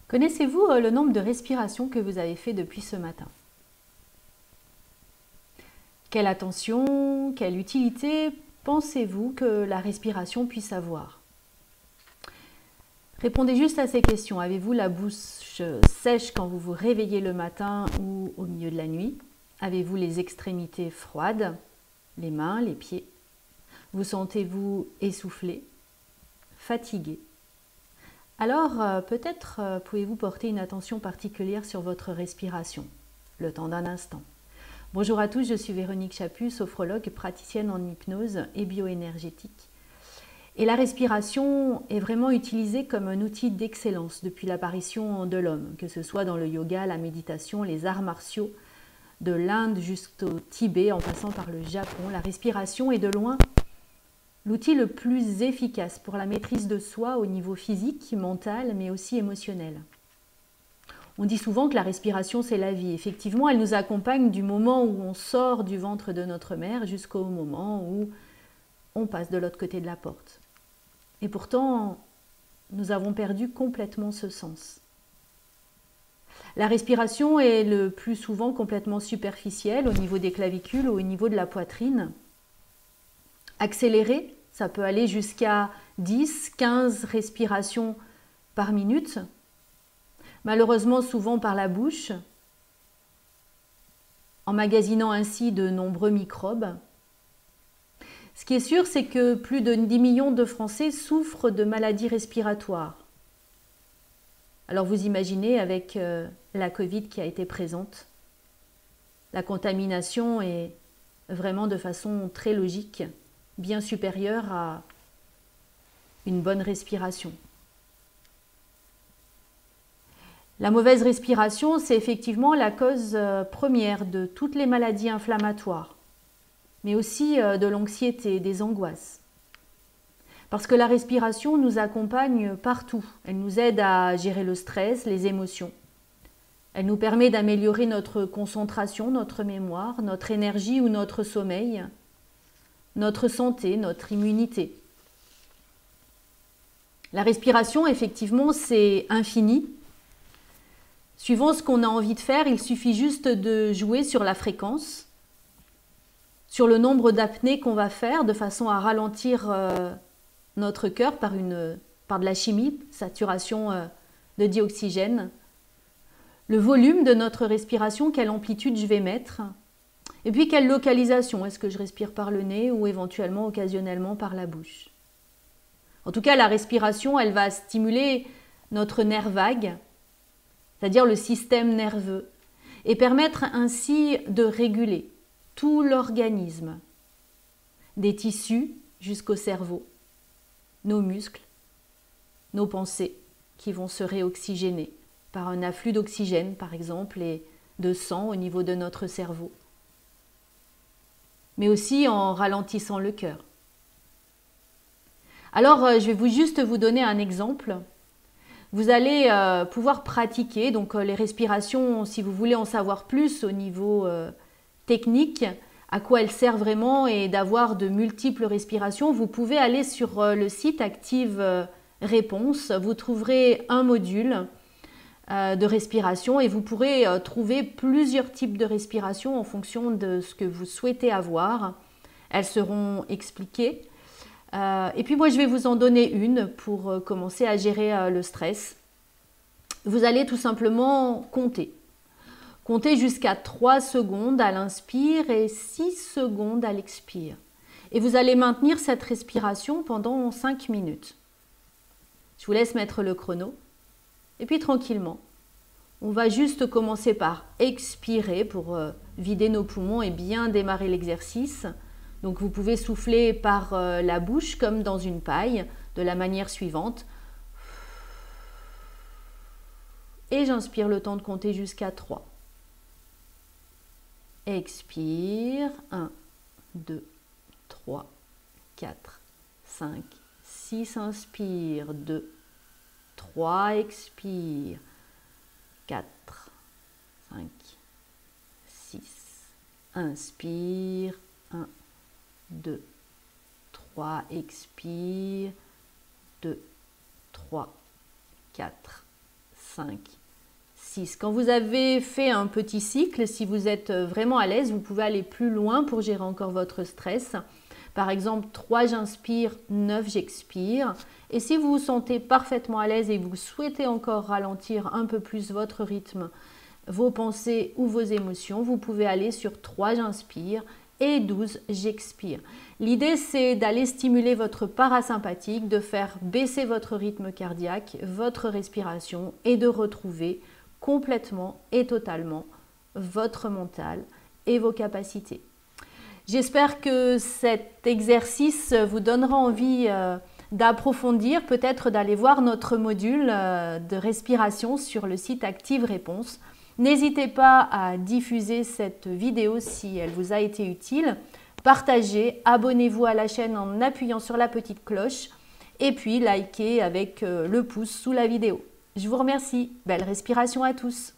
Connaissez-vous le nombre de respirations que vous avez fait depuis ce matin? Quelle attention, quelle utilité pensez-vous que la respiration puisse avoir? Répondez juste à ces questions. Avez-vous la bouche sèche quand vous vous réveillez le matin ou au milieu de la nuit? Avez-vous les extrémités froides, les mains, les pieds? Vous sentez-vous essoufflé, fatigué? Alors, peut-être pouvez-vous porter une attention particulière sur votre respiration, le temps d'un instant. Bonjour à tous, je suis Véronique Chaput, sophrologue, praticienne en hypnose et bioénergétique. Et la respiration est vraiment utilisée comme un outil d'excellence depuis l'apparition de l'homme, que ce soit dans le yoga, la méditation, les arts martiaux, de l'Inde jusqu'au Tibet, en passant par le Japon. La respiration est de loin l'outil le plus efficace pour la maîtrise de soi au niveau physique, mental, mais aussi émotionnel. On dit souvent que la respiration, c'est la vie. Effectivement, elle nous accompagne du moment où on sort du ventre de notre mère jusqu'au moment où on passe de l'autre côté de la porte. Et pourtant, nous avons perdu complètement ce sens. La respiration est le plus souvent complètement superficielle au niveau des clavicules ou au niveau de la poitrine. Accélérée, ça peut aller jusqu'à 10, 15 respirations par minute. Malheureusement, souvent par la bouche, emmagasinant ainsi de nombreux microbes. Ce qui est sûr, c'est que plus de 10 millions de Français souffrent de maladies respiratoires. Alors vous imaginez avec la Covid qui a été présente, la contamination est vraiment de façon très logique, bien supérieure à une bonne respiration. La mauvaise respiration, c'est effectivement la cause première de toutes les maladies inflammatoires, mais aussi de l'anxiété, des angoisses. Parce que la respiration nous accompagne partout. Elle nous aide à gérer le stress, les émotions. Elle nous permet d'améliorer notre concentration, notre mémoire, notre énergie ou notre sommeil, notre santé, notre immunité. La respiration, effectivement, c'est infini. Suivant ce qu'on a envie de faire, il suffit juste de jouer sur la fréquence, sur le nombre d'apnées qu'on va faire, de façon à ralentir notre cœur par de la chimie, saturation de dioxygène, le volume de notre respiration, quelle amplitude je vais mettre, et puis quelle localisation, est-ce que je respire par le nez ou éventuellement, occasionnellement par la bouche. En tout cas, la respiration, elle va stimuler notre nerf vague, c'est-à-dire le système nerveux, et permettre ainsi de réguler tout l'organisme, des tissus jusqu'au cerveau, nos muscles, nos pensées qui vont se réoxygéner par un afflux d'oxygène par exemple et de sang au niveau de notre cerveau, mais aussi en ralentissant le cœur. Alors je vais juste vous donner un exemple. Vous allez pouvoir pratiquer donc les respirations, si vous voulez en savoir plus au niveau technique, à quoi elles servent vraiment et d'avoir de multiples respirations. Vous pouvez aller sur le site Active Réponse. Vous trouverez un module de respiration et vous pourrez trouver plusieurs types de respiration en fonction de ce que vous souhaitez avoir. Elles seront expliquées. Et puis moi je vais vous en donner une pour commencer à gérer le stress. Vous allez tout simplement compter. Comptez jusqu'à 3 secondes à l'inspire et 6 secondes à l'expire. Et vous allez maintenir cette respiration pendant 5 minutes. Je vous laisse mettre le chrono. Et puis tranquillement, on va juste commencer par expirer pour vider nos poumons et bien démarrer l'exercice. Donc vous pouvez souffler par la bouche comme dans une paille de la manière suivante. Et j'inspire le temps de compter jusqu'à 3. Expire, 1, 2, 3, 4, 5, 6, inspire, 2, 3, expire, 4, 5, 6, inspire, 1, 2, 3, expire, 2, 3, 4, 5, 6. Quand vous avez fait un petit cycle, si vous êtes vraiment à l'aise, vous pouvez aller plus loin pour gérer encore votre stress. Par exemple, 3, j'inspire, 9, j'expire. Et si vous vous sentez parfaitement à l'aise et vous souhaitez encore ralentir un peu plus votre rythme, vos pensées ou vos émotions, vous pouvez aller sur 3, j'inspire et 12, j'expire. L'idée, c'est d'aller stimuler votre parasympathique, de faire baisser votre rythme cardiaque, votre respiration et de retrouver complètement et totalement votre mental et vos capacités. J'espère que cet exercice vous donnera envie d'approfondir, peut-être d'aller voir notre module de respiration sur le site Active Réponse. N'hésitez pas à diffuser cette vidéo si elle vous a été utile. Partagez, abonnez-vous à la chaîne en appuyant sur la petite cloche et puis likez avec le pouce sous la vidéo. Je vous remercie. Belle respiration à tous.